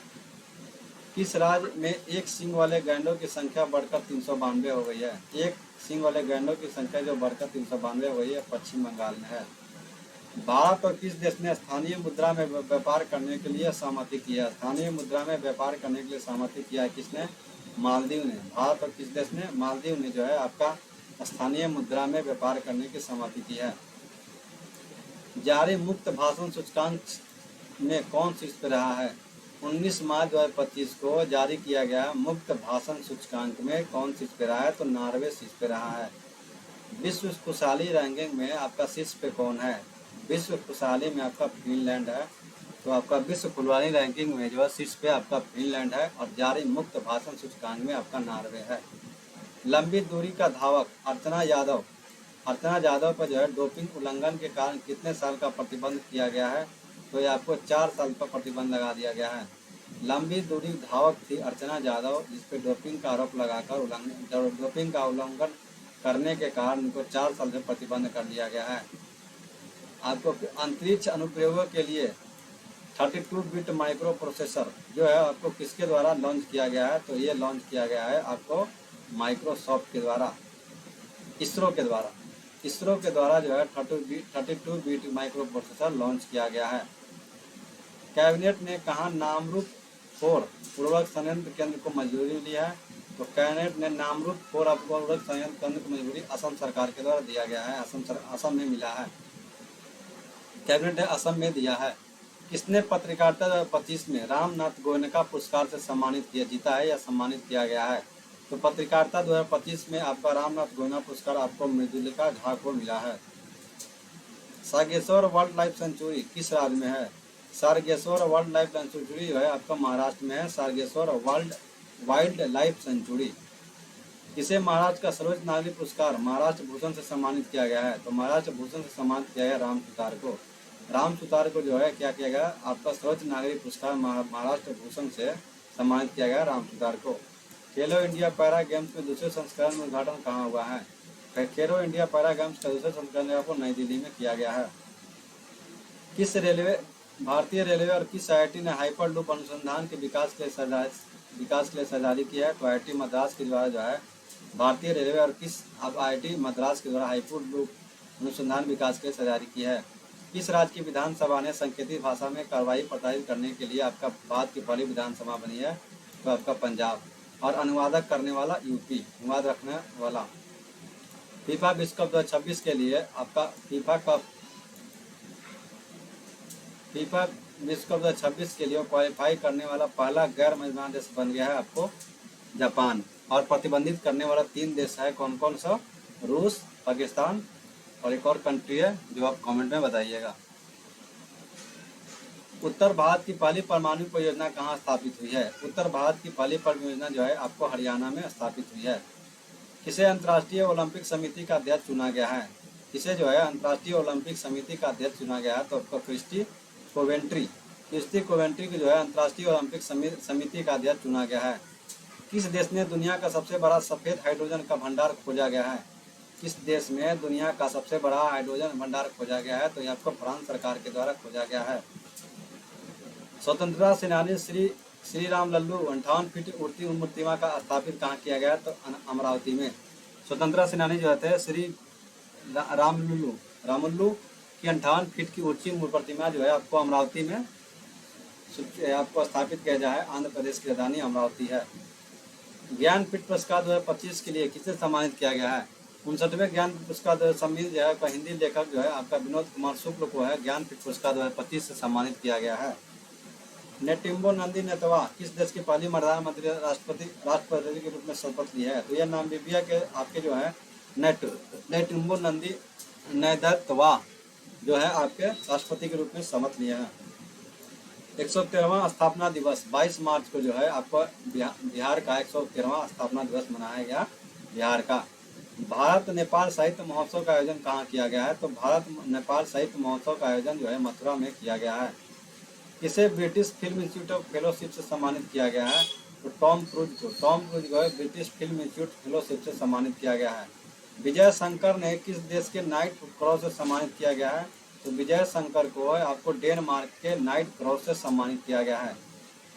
किस राज्य में एक सींग वाले गैंडों की संख्या बढ़कर 392 हो गई है? एक सींग वाले गैंडों की संख्या जो बढ़कर 392 हो गई है पश्चिम बंगाल में है। भारत और किस देश ने स्थानीय मुद्रा में व्यापार करने के लिए सहमति की है? स्थानीय मुद्रा में व्यापार करने के लिए सहमति किया है किसने? मालदीव ने। भारत और किस देश ने? मालदीव ने जो है आपका स्थानीय मुद्रा में व्यापार करने की सहमति की है। जारी मुक्त भाषण सूचकांक में कौन शीर्ष पे रहा है? 19 मार्च 2025 को जारी किया गया मुक्त भाषण सूचकांक में कौन शीर्ष पे रहा है? तो नॉर्वे शीर्ष पे रहा है। विश्व खुशहाली रैंकिंग में आपका शीर्ष पे कौन है? विश्व खुशहाली में आपका फिनलैंड है। तो आपका विश्व खुशहाली रैंकिंग में जो है शीर्ष पे आपका फिनलैंड है और जारी मुक्त भाषण सूचकांक में आपका नॉर्वे है। लंबी दूरी का धावक अर्चना यादव पर जो है डोपिंग उल्लंघन के कारण कितने साल का प्रतिबंध किया गया है? तो ये आपको 4 साल का प्रतिबंध लगा दिया गया है। लंबी दूरी धावक थी अर्चना यादव जिसपे डोपिंग का आरोप लगाकर डोपिंग का उल्लंघन करने के कारण उनको 4 साल से प्रतिबंध कर दिया गया है। आपको अंतरिक्ष अनुप्रयोगों के लिए 32 बिट माइक्रो प्रोसेसर जो है आपको किसके द्वारा लॉन्च किया गया है? तो ये लॉन्च किया गया है आपको माइक्रोसॉफ्ट के द्वारा, इसरो के द्वारा जो है 32 बिट माइक्रो प्रोसेसर लॉन्च किया गया है। कैबिनेट ने कहा नामरूप 4 उर्वरक संयंत्र केंद्र को मंजूरी मिली है? तो कैबिनेट ने नामरूप 4 आपको उर्वरक संयंत्र केंद्र को मंजूरी असम सरकार के द्वारा दिया गया है। असम में मिला है, कैबिनेट ने असम में दिया है। किसने पत्रकारिता 2025 में रामनाथ गोयनका पुरस्कार से जीता है या सम्मानित किया गया है? तो पत्रकारिता 2025 में आपका रामनाथ गोयनका पुरस्कार आपको मृदुलिका झा को मिला है। सागेश्वर वाइल्ड लाइफ सेंचुरी किस राज्य में है? सारगेश्वर वाइल्ड लाइफ सेंचुरी जो है आपका महाराष्ट्र में है। सारगेश्वर वाइल्ड लाइफ सेंचुरी। इसे महाराष्ट्र का सर्वोच्च नागरिक पुरस्कार महाराष्ट्र भूषण से सम्मानित किया गया है? तो महाराष्ट्र भूषण से सम्मानित किया गया राम सुतार को। राम सुतार को जो है क्या किया गया, आपका सर्वोच्च नागरिक पुरस्कार महाराष्ट्र भूषण से सम्मानित किया गया राम सुतार को। खेलो इंडिया पैरा गेम्स में दूसरे संस्करण में उद्घाटन कहाँ हुआ है? खेलो इंडिया पैरा गेम्स का दूसरे संस्करण जो आपको नई दिल्ली में किया गया है। किस रेलवे भारतीय रेलवे और किस आईआईटी ने हाइपर लूप अनुसंधान के विकास के लिए साझेदारी की है? तो आईआईटी मद्रास के द्वारा जो है भारतीय रेलवे और किस आईआईटी मद्रास के द्वारा हाइपर लूप अनुसंधान विकास के लिए साझेदारी की है? किस राज्य की विधानसभा ने संकेतित भाषा में कार्रवाई प्रसारित करने के लिए आपका भारत की पहली विधानसभा बनी है? तो आपका पंजाब। और अनुवादक करने वाला यूपी, अनुवाद रखने वाला। फीफा विश्व कप 2026 के लिए आपका फीफा विश्व कप 2026 के लिए क्वालिफाई करने वाला पहला गैर मेजबान देश बन गया है आपको जापान। और प्रतिबंधित करने वाला 3 देश है कौन कौन सा? रूस, पाकिस्तान और एक और कंट्री है जो आप कमेंट में बताइएगा। उत्तर भारत की पहली परमाणु परियोजना कहाँ स्थापित हुई है? उत्तर भारत की पहली परियोजना जो है आपको हरियाणा में स्थापित हुई है। किसे अंतर्राष्ट्रीय ओलंपिक समिति का अध्यक्ष चुना गया है? किसे जो है अंतर्राष्ट्रीय ओलंपिक समिति का अध्यक्ष चुना गया है? तो आपको क्रिस्टी कोवेंट्री की जो है अंतर्राष्ट्रीय ओलंपिक समिति का अध्यक्ष चुना गया है। किस देश ने दुनिया का सबसे बड़ा सफेद हाइड्रोजन का भंडार खोजा गया है? किस देश में दुनिया का सबसे बड़ा हाइड्रोजन भंडार खोजा गया है? तो यहाँ पर फ्रांस सरकार के द्वारा खोजा गया है। स्वतंत्रता सेनानी श्री राम लल्लू 58 फीट उड़ती मूर्तिमा का स्थापित कहाँ किया गया? तो अमरावती में। स्वतंत्रता सेनानी जो थे श्री रामुल्लू की 58 फीट की ऊंची प्रतिमा जो है आपको अमरावती में आपको स्थापित किया गया है। आंध्र प्रदेश की राजधानी अमरावती है। ज्ञानपीठ पुरस्कार 2025 के लिए किसे सम्मानित किया गया है? 59वें ज्ञानपीठ पुरस्कार 2026 जो है हिंदी लेखक जो है आपका विनोद कुमार शुक्ल को है ज्ञानपीठ पुरस्कार 2025 से सम्मानित किया गया है। नेटिम्बो नंदी नेतवा किस देश की पहली महिला मंत्री राष्ट्रपति के रूप में शपथ ली है? तो यह नामीबिया के आपके जो है नेटिम्बो नंदी नेतवा जो है आपके राष्ट्रपति के रूप में शपथ लिया है। 113वां स्थापना दिवस 22 मार्च को जो है आपको बिहार का 113वां स्थापना दिवस मनाया गया बिहार का। भारत नेपाल साहित्य महोत्सव का आयोजन कहाँ किया गया है? तो भारत नेपाल साहित्य महोत्सव का आयोजन जो है मथुरा में किया गया है। किसे British film institute of fellowship से सम्मानित किया गया है? तो टॉम क्रूज को है ब्रिटिश फिल्म इंस्टीट्यूट फेलोशिप से सम्मानित किया गया है। विजय शंकर ने किस देश के नाइट क्रॉस से सम्मानित किया गया है? तो विजय शंकर को है आपको डेनमार्क के नाइट क्रॉस से सम्मानित किया गया है।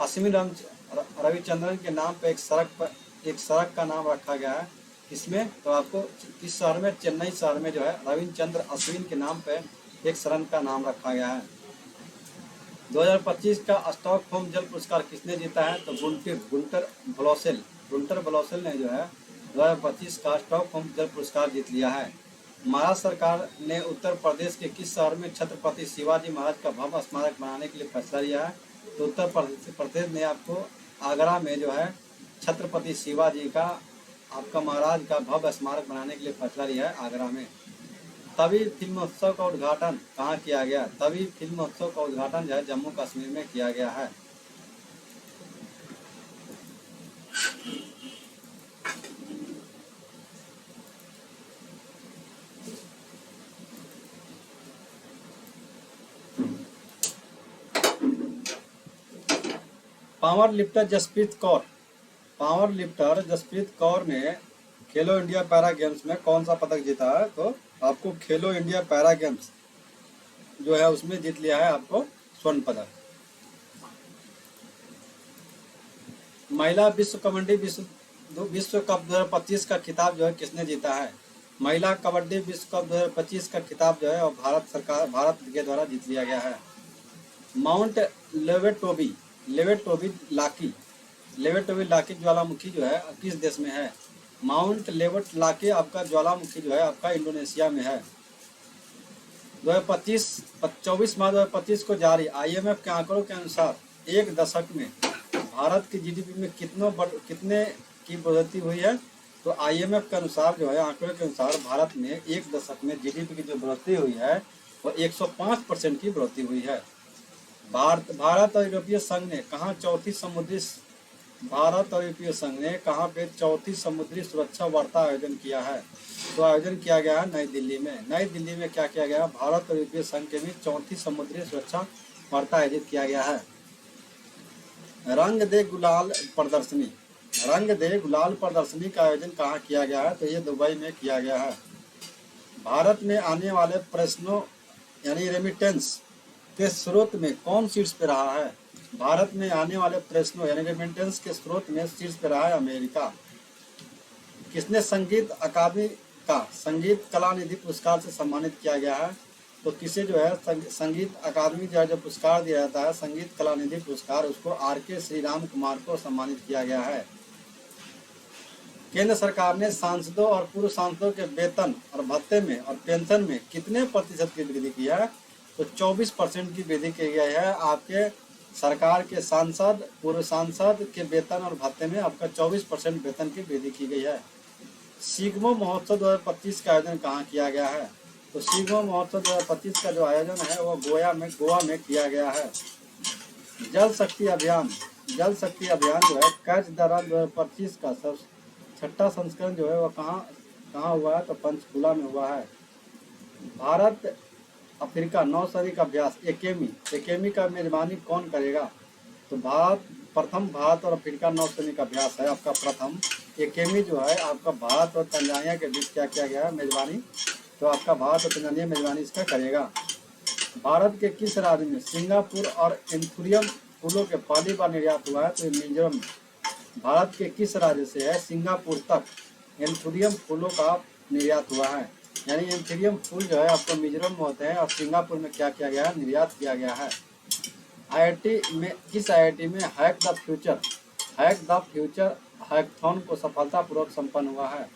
अश्विनी रविचंद्रन के नाम पर एक सड़क का नाम रखा गया है किसमें? तो आपको किस शहर में? चेन्नई शहर में जो है रविचंद्र अश्विन के नाम पर एक सड़क का नाम रखा गया है। 2025 का स्टॉकहोम जल पुरस्कार किसने जीता है? तो गुंटर ब्लोसेल ने जो है 2025 का स्टॉकहोम जल पुरस्कार जीत लिया है। महाराष्ट्र सरकार ने उत्तर प्रदेश के किस शहर में छत्रपति शिवाजी महाराज का भव्य स्मारक बनाने के लिए फैसला लिया है? तो उत्तर प्रदेश ने आपको आगरा में जो है छत्रपति शिवाजी का आपका महाराज का भव्य स्मारक बनाने के लिए फैसला लिया है आगरा में। तभी फिल्मोत्सव का उद्घाटन कहाँ किया गया? तभी फिल्मोत्सव का उद्घाटन जो है जम्मू कश्मीर में किया गया है। पावर लिफ्टर जसप्रीत कौर ने खेलो इंडिया पैरा गेम्स में कौन सा पदक जीता है? तो आपको खेलो इंडिया पैरा गेम्स जो है उसमें जीत लिया है आपको स्वर्ण पदक। महिला विश्व कबड्डी विश्व कप 2025 का खिताब जो है किसने जीता है? महिला कबड्डी विश्व कप 2025 का खिताब जो है और भारत के द्वारा जीत लिया गया है। माउंट लेवेटोबी लाकी ज्वालामुखी जो है किस देश में है? माउंट लेवेट लाकी आपका ज्वालामुखी जो है आपका इंडोनेशिया में है। 24 मार्च 2025 को जारी IMF के आंकड़ों के अनुसार एक दशक में भारत की GDP में कितने की बढ़ोतरी हुई है? तो IMF के अनुसार जो है आंकड़ों के अनुसार भारत में एक दशक में GDP की जो बढ़ोतरी हुई है वो 105% की बढ़ोतरी हुई है। भारत और यूरोपीय संघ ने कहाँ चौथी भारत और यूरोपीय संघ ने कहाँ पे चौथी समुद्री सुरक्षा वार्ता आयोजन किया है? तो आयोजन किया गया है नई दिल्ली में। नई दिल्ली में क्या किया गया? भारत और यूरोपीय संघ के बीच चौथी समुद्री सुरक्षा वार्ता आयोजित किया गया है। रंग दे गुलाल प्रदर्शनी, रंग दे गुलाल प्रदर्शनी का आयोजन कहाँ किया गया है? तो ये दुबई में किया गया है। भारत में आने वाले प्रश्नों यानी रेमिटेंस के स्रोत में कौन शीर्ष पे रहा है? भारत में आने वाले प्रश्नों यानी रेमिटेंस के स्रोत में शीर्ष पे रहा है अमेरिका। किसने संगीत अकादमी का संगीत कला निधि पुरस्कार से सम्मानित किया गया है? तो किसे जो है संगीत अकादमी जो पुरस्कार दिया जाता है, संगीत कला निधि पुरस्कार, उसको आर.के. श्रीराम कुमार को सम्मानित किया गया है। केंद्र सरकार ने सांसदों और पूर्व सांसदों के वेतन और भत्ते में और पेंशन में कितने प्रतिशत की वृद्धि की है? तो 24% की वृद्धि की गई है। आपके सरकार के सांसद, पूर्व सांसद के वेतन और भत्ते में आपका 24% वेतन की वृद्धि की गई है। सिग्मो महोत्सव 2025 का आयोजन कहाँ किया गया है? तो सिग्मो महोत्सव 2025 का जो आयोजन है वो गोवा में किया गया है। जल शक्ति अभियान जो है कैच द रन 2025 का सब छठा संस्करण जो है वो कहाँ हुआ है? तो पंचकुला में हुआ है। भारत अफ्रीका नौसैनिक अभ्यास एकेमी का मेजबानी कौन करेगा? तो भारत और अफ्रीका नौसैनिक अभ्यास है आपका प्रथम। एकेमी जो है आपका भारत और तंजानिया के बीच क्या किया गया है? मेजबानी। तो आपका भारत और तंजानिया मेजबानी इसका करेगा। भारत के किस राज्य में सिंगापुर और एंथुरियम फूलों के पहली बार निर्यात हुआ है? तो मिजोरम। भारत के किस राज्य से है सिंगापुर तक एंथुरियम फूलों का निर्यात हुआ है? यानी एंथुरियम फूल जो है आपको मिजोरम में होते हैं और सिंगापुर में क्या किया गया है? निर्यात किया गया है। किस आईआईटी में हैक द फ्यूचर हैकथॉन को सफलतापूर्वक संपन्न हुआ है?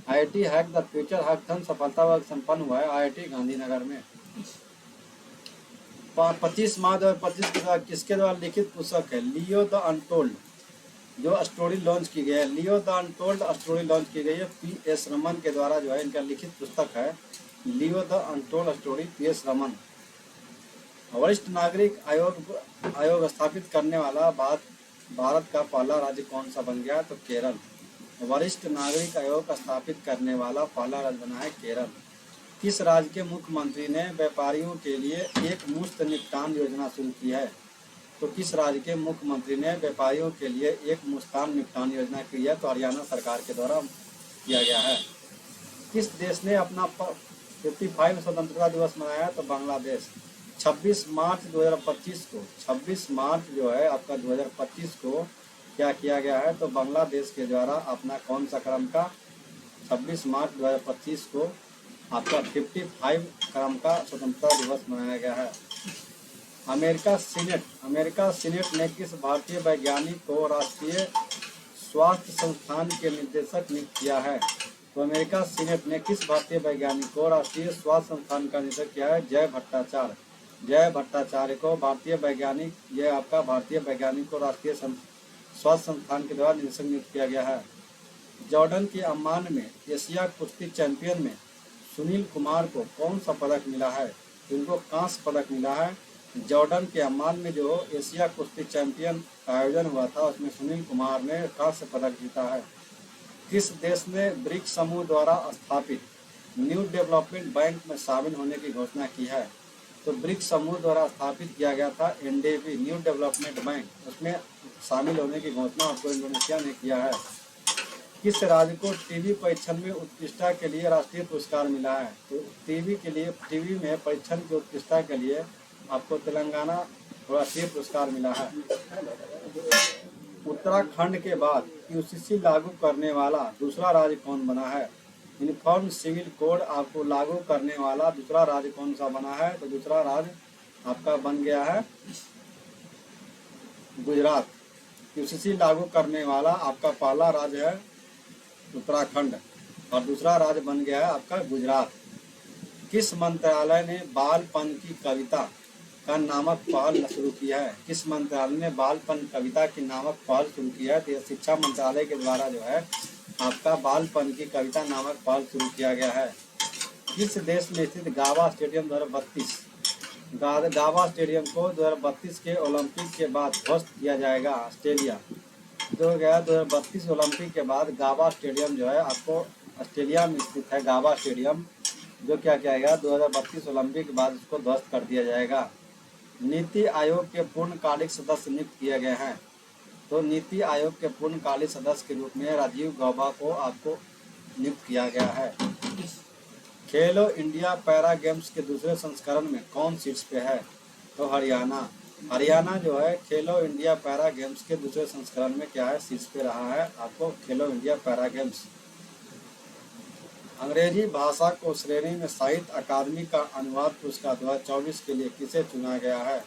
IIT hack the future hackathon सफलतापूर्वक संपन्न हुआ है आईआईटी गांधीनगर में। 25 मार्च 2025 के द्वारा किसके द्वारा लिखित पुस्तक है? लियो द अनटोल्ड जो स्टोरी लॉन्च की गई है। Leo the untold story launch की गई है पी.एस. रमन के द्वारा जो है इनका लिखित पुस्तक है Leo the untold story, P S. Raman. वरिष्ठ नागरिक आयोग स्थापित करने वाला भारत का पहला राज्य कौन सा बन गया? तो केरल। वरिष्ठ नागरिक आयोग स्थापित करने वाला पहला राज्य बना है केरल। किस राज्य के मुख्यमंत्री ने व्यापारियों के लिए एक मुफ्त निपटान योजना शुरू की है? तो किस राज्य के मुख्यमंत्री ने व्यापारियों के लिए एक मुफ्त निपटान योजना की है? तो हरियाणा सरकार के द्वारा किया गया है। किस देश ने अपना 55 स्वतंत्रता दिवस मनाया? तो बांग्लादेश। 26 मार्च 2025 को 26 मार्च जो है आपका 2025 को क्या किया गया है? तो बांग्लादेश के द्वारा अपना कौन सा क्रम का 26 मार्च 2025 को आपका 55 क्रम का स्वतंत्रता दिवस मनाया गया है। अमेरिका सीनेट ने किस भारतीय वैज्ञानिक को राष्ट्रीय स्वास्थ्य संस्थान के निदेशक नियुक्त किया है? तो अमेरिका सीनेट ने किस भारतीय वैज्ञानिक को राष्ट्रीय स्वास्थ्य संस्थान का निदेशक किया है? जय भट्टाचार्य को भारतीय वैज्ञानिक को राष्ट्रीय स्वास्थ्य संस्थान के द्वारा निदेशक नियुक्त किया गया है। जॉर्डन के अम्मान में एशिया कुश्ती चैंपियन में सुनील कुमार को कौन सा पदक मिला है? इनको कांस्य पदक मिला है। जॉर्डन के अम्मान में जो एशिया कुश्ती चैंपियन का आयोजन हुआ था उसमें सुनील कुमार ने कांस्य पदक जीता है। किस देश ने ब्रिक्स समूह द्वारा स्थापित न्यू डेवलपमेंट बैंक में शामिल होने की घोषणा की है? तो ब्रिक्स समूह द्वारा स्थापित किया गया था एनडीबी न्यू डेवलपमेंट बैंक, उसमें शामिल होने की घोषणा आपको इंडोनेशिया ने किया है। किस राज्य को टीवी परीक्षण में उत्कृष्टता के लिए राष्ट्रीय पुरस्कार मिला है? तो टीवी में परीक्षण की उत्कृष्टता के लिए आपको तेलंगाना राष्ट्रीय पुरस्कार मिला है। उत्तराखंड के बाद यूसीसी लागू करने वाला दूसरा राज्य कौन बना है? यूनिफॉर्म सिविल कोड आपको लागू करने वाला दूसरा राज्य कौन सा बना है? तो दूसरा राज्य आपका बन गया है गुजरात। यूसीसी लागू करने वाला आपका पहला राज्य है उत्तराखंड और दूसरा राज्य बन गया है आपका गुजरात। किस मंत्रालय ने बालपन की कविता का नामक पहल शुरू किया है? किस मंत्रालय ने बालपन कविता की नामक पहल शुरू किया है? तो यह शिक्षा मंत्रालय के द्वारा जो है आपका बालपन की कविता नामक पहल शुरू किया गया है। किस देश में स्थित गावा स्टेडियम 2032 गावा स्टेडियम को 2032 के ओलंपिक के बाद ध्वस्त किया जाएगा? ऑस्ट्रेलिया। जो गया 2032 ओलंपिक के बाद गाबा स्टेडियम जो है आपको ऑस्ट्रेलिया में स्थित है, गाबा स्टेडियम, जो क्या किया गया 2032 ओलंपिक के बाद उसको ध्वस्त कर दिया जाएगा। नीति आयोग के पूर्णकालिक सदस्य नियुक्त किए गए हैं। तो नीति आयोग के पूर्णकालिक सदस्य के रूप में राजीव गौबा को आपको नियुक्त किया गया है। खेलो इंडिया पैरा गेम्स के दूसरे संस्करण में कौन शीर्ष पे है? तो हरियाणा। हरियाणा जो है खेलो इंडिया पैरा गेम्स के दूसरे संस्करण में क्या है, शीर्ष पे रहा है आपको खेलो इंडिया पैरा गेम्स। अंग्रेजी भाषा को श्रेणी में साहित्य अकादमी का अनुवाद पुरस्कार 2024 के लिए किसे चुना गया है?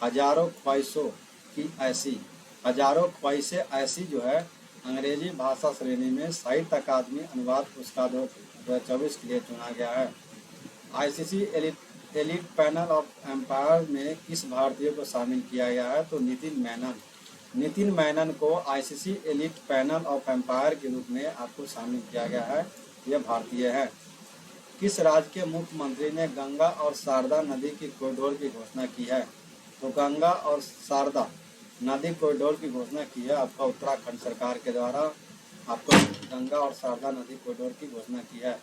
हजारों ख्वाहिशों की ऐसी। हजारों ख्वाहिशें ऐसी जो है अंग्रेजी भाषा श्रेणी में साहित्य अकादमी अनुवाद पुरस्कार 2024 के लिए चुना गया है। ICC elite panel of umpire में किस भारतीय को शामिल किया गया है? तो नितिन मेनन। नितिन मेनन को ICC elite panel of umpire के रूप में आपको शामिल किया गया है, यह भारतीय है। किस राज्य के मुख्यमंत्री ने गंगा और शारदा नदी की कॉरिडोर की घोषणा की है? तो गंगा और शारदा नदी कॉरिडोर की घोषणा की है आपका उत्तराखंड सरकार के द्वारा, आपको गंगा और शारदा नदी कॉरिडोर की घोषणा की है।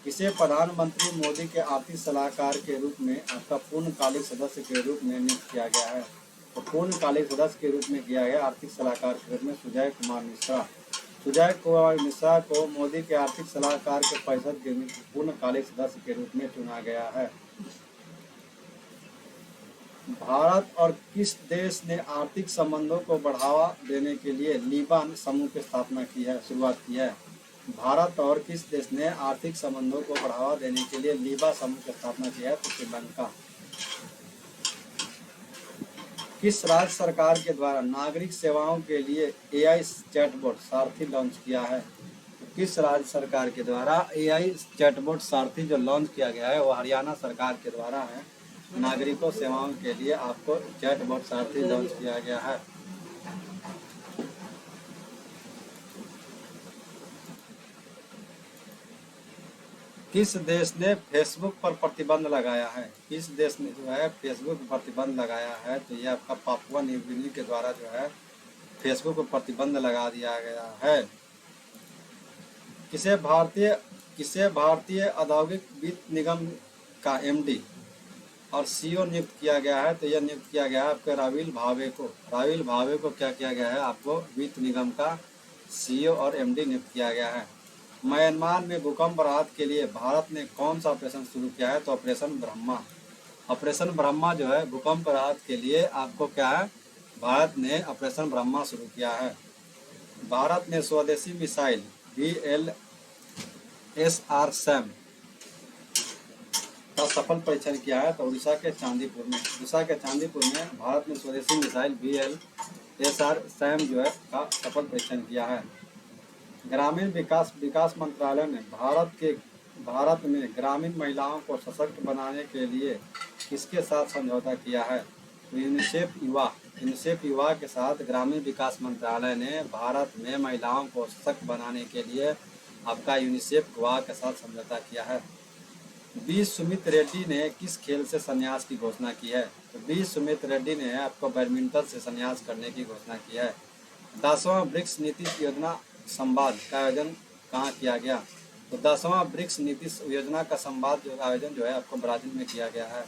किसे प्रधानमंत्री मोदी के आर्थिक सलाहकार के रूप में आपका पूर्णकालिक सदस्य के रूप में नियुक्त किया गया है? तो पूर्णकालिक सदस्य के रूप में किया गया आर्थिक सलाहकार के रूप में सुजय कुमार मिश्रा। सुजय कुमार मिश्रा को मोदी के आर्थिक सलाहकार के परिषद के पूर्णकालिक सदस्य के रूप में चुना गया है। भारत और किस देश ने आर्थिक संबंधों को बढ़ावा देने के लिए लीबान समूह की स्थापना की है, शुरुआत की है? भारत और किस देश ने आर्थिक संबंधों को बढ़ावा देने के लिए लीबा समूह की स्थापना की है? तो श्रीलंका। किस राज्य सरकार के द्वारा नागरिक सेवाओं के लिए एआई चैटबॉट सारथी लॉन्च किया है? किस राज्य सरकार के द्वारा एआई चैटबॉट सारथी जो लॉन्च किया गया है वो हरियाणा सरकार के द्वारा है। नागरिकों सेवाओं के लिए आपको चैटबॉट सारथी लॉन्च किया गया है। किस देश ने फेसबुक पर प्रतिबंध लगाया है? किस देश ने जो है फेसबुक पर प्रतिबंध लगाया है? तो ये आपका पापुआ न्यू गिनी के द्वारा जो है फेसबुक पर प्रतिबंध लगा दिया गया है। किसे भारतीय औद्योगिक वित्त निगम का एमडी और सीईओ नियुक्त किया गया है? तो यह नियुक्त किया गया है आपके राविल भावे को। राविल भावे को क्या किया गया है? आपको वित्त निगम का सीईओ और एमडी नियुक्त किया गया है। म्यांमार में भूकंप राहत के लिए भारत ने कौन सा ऑपरेशन शुरू किया है? तो ऑपरेशन ब्रह्मा। ऑपरेशन ब्रह्मा जो है भूकंप राहत के लिए आपको क्या है, भारत ने ऑपरेशन ब्रह्मा शुरू किया है। भारत ने स्वदेशी मिसाइल VLSR सैम का सफल परीक्षण किया है। तो उड़ीसा के चांदीपुर में भारत ने स्वदेशी मिसाइल VLSR सैम जो है का सफल परीक्षण किया है। ग्रामीण विकास मंत्रालय ने भारत में ग्रामीण महिलाओं को सशक्त बनाने के लिए किसके साथ समझौता किया है? तो यूनिसेफ युवा के साथ ग्रामीण विकास मंत्रालय ने भारत में महिलाओं को सशक्त बनाने के लिए आपका यूनिसेफ युवा के साथ समझौता किया है। बी सुमित रेड्डी ने किस खेल से संन्यास की घोषणा की है? तो बी सुमित रेड्डी ने आपको बैडमिंटन से संन्यास करने की घोषणा की है। 10वां ब्रिक्स नीति योजना संवाद का आयोजन कहाँ किया गया? तो 10वां ब्रिक्स नीति योजना का संवाद जो आयोजन जो है आपको ब्राजील में किया गया है।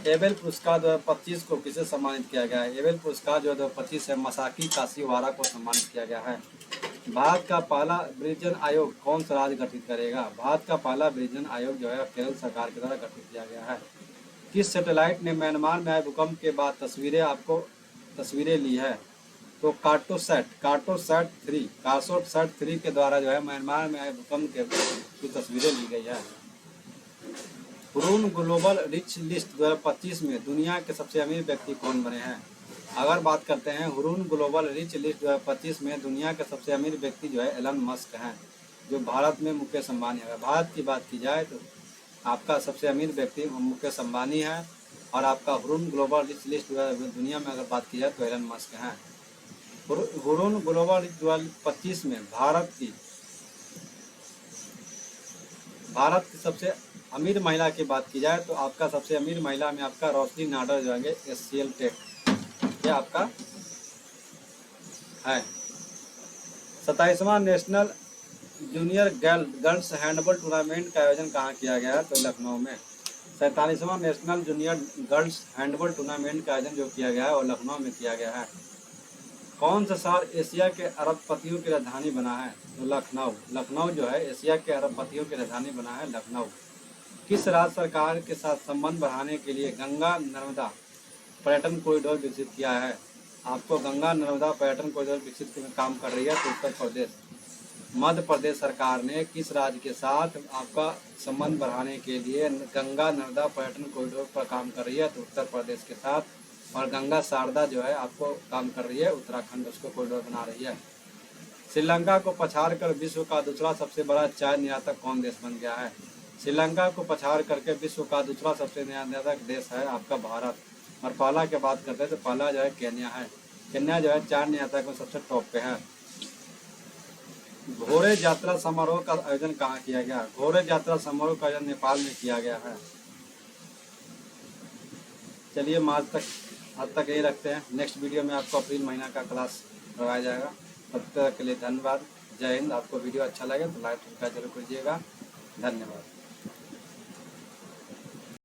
एबेल पुरस्कार 2025 को किसे सम्मानित किया गया है? एबेल पुरस्कार जो 2025 है मसाकी काशीवारा को सम्मानित किया गया है। भारत का पहला वृजन आयोग कौन सा राज्य गठित करेगा? भारत का पहला वृजन आयोग जो है केरल सरकार के द्वारा गठित किया गया है। किस सैटेलाइट ने म्यांमार में आए भूकंप के बाद तस्वीरें ली है? तो कार्टोसैट 3 के द्वारा जो है म्यांमार में आए भूकंप की तस्वीरें ली गई है। हुरून ग्लोबल रिच लिस्ट 2025 में दुनिया के सबसे अमीर व्यक्ति कौन बने हैं? अगर बात करते हैं हुरून ग्लोबल रिच लिस्ट 2025 में दुनिया के सबसे अमीर व्यक्ति जो है एलन मस्क हैं, जो भारत में मुकेश अंबानी है। भारत की बात की जाए तो आपका सबसे अमीर व्यक्ति मुकेश अंबानी है, और आपका हुरून ग्लोबल रिच लिस्ट दुनिया में अगर बात की जाए तो एलन मस्क हैं। हुरून ग्लोबल रिच 2025 में भारत की सबसे अमीर महिला की बात की जाए तो आपका सबसे अमीर महिला में आपका रोशनी नाडर जो है SCL टेक ये आपका है। 27वां national junior girls handball tournament का आयोजन कहाँ किया गया है? तो लखनऊ में। 47वां national junior girls handball tournament का आयोजन जो किया गया है वो लखनऊ में किया गया है। कौन सा शहर एशिया के अरबपतियों की राजधानी बना है? तो लखनऊ। लखनऊ जो है एशिया के अरबपतियों की राजधानी बना है लखनऊ। किस राज्य सरकार के साथ संबंध बढ़ाने के लिए गंगा नर्मदा पर्यटन कॉरिडोर विकसित किया है? आपको गंगा नर्मदा पर्यटन कॉरिडोर विकसित करने में काम कर रही है तो उत्तर प्रदेश। मध्य प्रदेश सरकार ने किस राज्य के साथ आपका संबंध बढ़ाने के लिए गंगा नर्मदा पर्यटन कॉरिडोर पर काम कर रही है? तो उत्तर प्रदेश के साथ। और गंगा शारदा जो है आपको काम कर रही है उत्तराखंड, उसको कॉरिडोर बना रही है। श्रीलंका को पछाड़ कर विश्व का दूसरा सबसे बड़ा चाय निर्यातक कौन देश बन गया है? श्रीलंका को पछाड़ करके विश्व का दूसरा सबसे निर्यातक देश है आपका भारत। और पहला की बात करते हैं तो पहला जो है केन्या है। केन्या जो है चाय निर्यातक में सबसे टॉप पे है। घोड़े यात्रा समारोह का आयोजन कहाँ किया गया? घोड़े यात्रा समारोह का आयोजन नेपाल में किया गया है। चलिए आज तक यही रखते हैं। नेक्स्ट वीडियो में आपको अप्रैल महीना का क्लास करवाया जाएगा। तब तक के लिए धन्यवाद। जय हिंद। आपको वीडियो अच्छा लगे तो लाइक जरूर कीजिएगा। धन्यवाद।